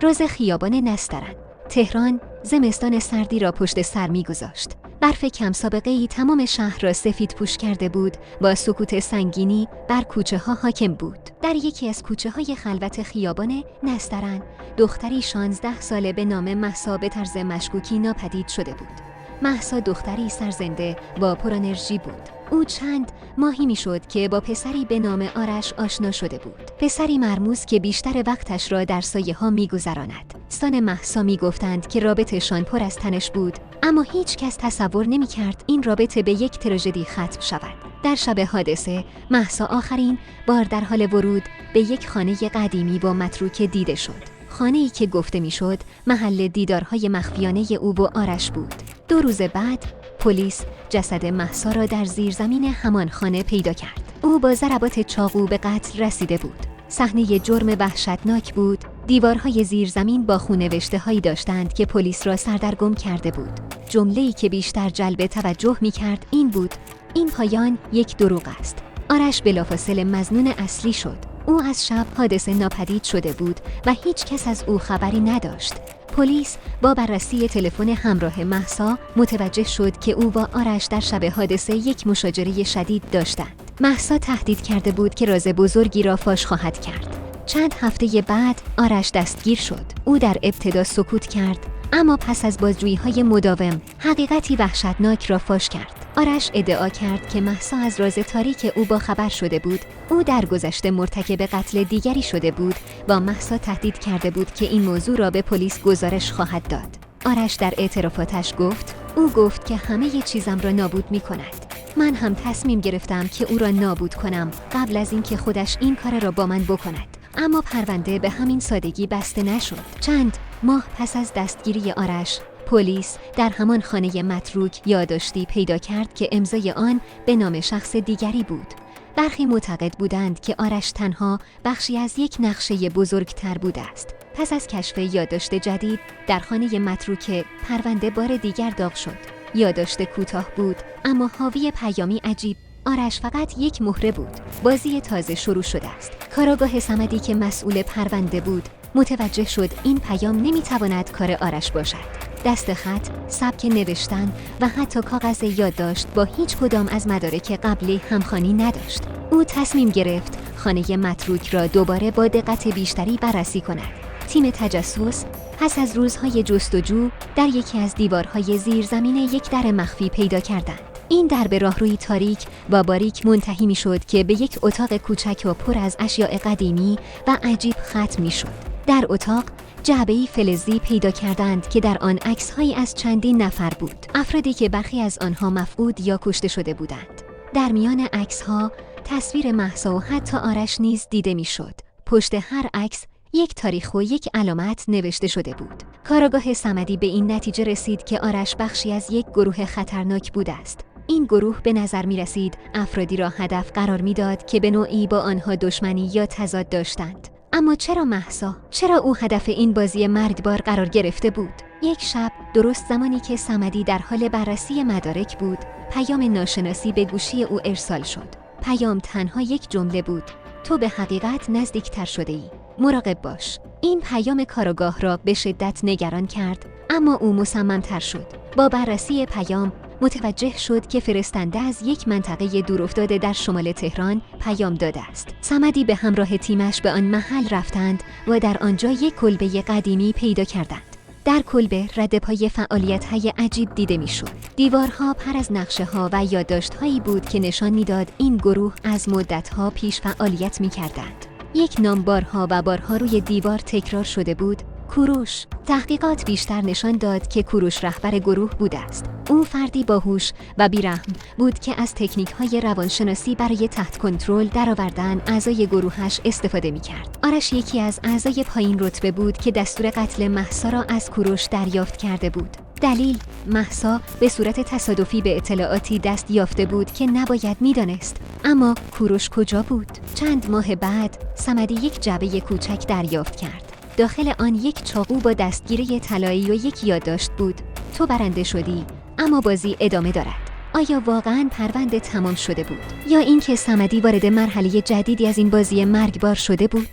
روز خیابان نسترن، تهران زمستان سردی را پشت سر می‌گذاشت. برف کم سابقه‌ای تمام شهر را سفید پوش کرده بود، با سکوت سنگینی بر کوچه‌ها حاکم بود. در یکی از کوچه‌های خلوت خیابان نسترن، دختری 16 ساله به نام مهسا به طرز مشکوکی ناپدید شده بود. مهسا دختری سرزنده و پرانرژی بود. او چند ماهی میشد که با پسری به نام آرش آشنا شده بود. پسری مرموز که بیشتر وقتش را در سایه‌ها می‌گذراند. دوستان مهسا می‌گفتند که رابطه‌شان پر از تنش بود، اما هیچ کس تصور نمی‌کرد این رابطه به یک تراژدی ختم شود. در شب حادثه، مهسا آخرین بار در حال ورود به یک خانه قدیمی و متروک دیده شد. خانه‌ای که گفته میشد محل دیدارهای مخفیانه او و آرش بود. 2 روز بعد پلیس جسد مهسا را در زیرزمین همان خانه پیدا کرد. او با ضربات چاقو به قتل رسیده بود. صحنه جرم وحشتناک بود. دیوارهای زیرزمین با خون‌نوشته‌هایی داشتند که پلیس را سردرگم کرده بود. جمله‌ای که بیشتر جلب توجه می‌کرد این بود: این پایان یک دروغ است. آرش بلافاصله مظنون اصلی شد. او از شب حادثه ناپدید شده بود و هیچ کس از او خبری نداشت. پلیس با بررسی تلفن همراه مهسا متوجه شد که او و آرش در شب حادثه یک مشاجره شدید داشتند. مهسا تهدید کرده بود که راز بزرگی را فاش خواهد کرد. چند هفته بعد آرش دستگیر شد. او در ابتدا سکوت کرد، اما پس از بازجویی‌های مداوم حقیقتی وحشتناک را فاش کرد. آرش ادعا کرد که مهسا از راز تاریک او باخبر شده بود. او در گذشته مرتکب قتل دیگری شده بود و مهسا تهدید کرده بود که این موضوع را به پلیس گزارش خواهد داد. آرش در اعترافاتش گفت: او گفت که همه چیزم را نابود می‌کند. من هم تصمیم گرفتم که او را نابود کنم قبل از اینکه خودش این کار را با من بکند. اما پرونده به همین سادگی بسته نشد. چند ماه پس از دستگیری آرش، پلیس در همان خانه متروک یادداشتی پیدا کرد که امضای آن به نام شخص دیگری بود. برخی معتقد بودند که آرش تنها بخشی از یک نقشه بزرگتر بوده است. پس از کشف یادداشت جدید در خانه متروک، پرونده بار دیگر داغ شد. یادداشت کوتاه بود، اما حاوی پیامی عجیب. آرش فقط یک مهره بود. بازی تازه شروع شده است. کاراگاه صمدی که مسئول پرونده بود متوجه شد این پیام نمیتواند کار آرش باشد. دست خط، سبک نوشتن و حتی کاغذ یادداشت با هیچ کدام از مدارک قبلی همخوانی نداشت. او تصمیم گرفت خانه متروک را دوباره با دقت بیشتری بررسی کند. تیم تجسس پس از روزهای جستجو در یکی از دیوارهای زیرزمین یک در مخفی پیدا کردند. این در به راهروی تاریک و باریک منتهی می‌شد که به یک اتاق کوچک و پر از اشیاء قدیمی و عجیب ختم می‌شد. در اتاق جعبه‌ای فلزی پیدا کردند که در آن عکس‌هایی از چندین نفر بود، افرادی که برخی از آنها مفقود یا کشته شده بودند. در میان عکس‌ها تصویر مهسا و حتی آرش نیز دیده می‌شد. پشت هر عکس یک تاریخ و یک علامت نوشته شده بود. کاراگاه صمدی به این نتیجه رسید که آرش بخشی از یک گروه خطرناک بوده است. این گروه به نظر می رسید افرادی را هدف قرار می داد که به نوعی با آنها دشمنی یا تضاد داشتند. اما چرا مهسا؟ چرا او هدف این بازی مرگبار قرار گرفته بود؟ یک شب، درست زمانی که صمدی در حال بررسی مدارک بود، پیام ناشناسی به گوشی او ارسال شد. پیام تنها یک جمله بود: تو به حقیقت نزدیکتر شده ای. مراقب باش. این پیام کاراگاه را به شدت نگران کرد، اما او مصمم‌تر شد. با بررسی پیام متوجه شد که فرستنده از یک منطقه دورافتاده در شمال تهران پیام داده است. صمدی به همراه تیمش به آن محل رفتند و در آنجا یک کلبه قدیمی پیدا کردند. در کلبه ردپای فعالیت‌های عجیب دیده می‌شد. دیوارها پر از نقشه‌ها و یادداشت‌هایی بود که نشان می‌داد این گروه از مدت‌ها پیش فعالیت می‌کردند. یک نام بارها و بارها روی دیوار تکرار شده بود: کوروش. تحقیقات بیشتر نشان داد که کوروش رهبر گروه بوده است. او فردی باهوش و بیرحم بود که از تکنیک‌های روانشناسی برای تحت کنترل درآوردن اعضای گروهش استفاده می‌کرد. آرش یکی از اعضای پایین رتبه بود که دستور قتل مهسا را از کوروش دریافت کرده بود. دلیل: مهسا به صورت تصادفی به اطلاعاتی دست یافته بود که نباید می‌دانست. اما کوروش کجا بود؟ چند ماه بعد صمدی یک جعبه کوچک دریافت کرد. داخل آن یک چاقو با دستگیره طلایی و یک یادداشت بود: تو برنده شدی، اما بازی ادامه دارد. آیا واقعاً پرونده تمام شده بود؟ یا اینکه صمدی وارد مرحله جدیدی از این بازی مرگبار شده بود؟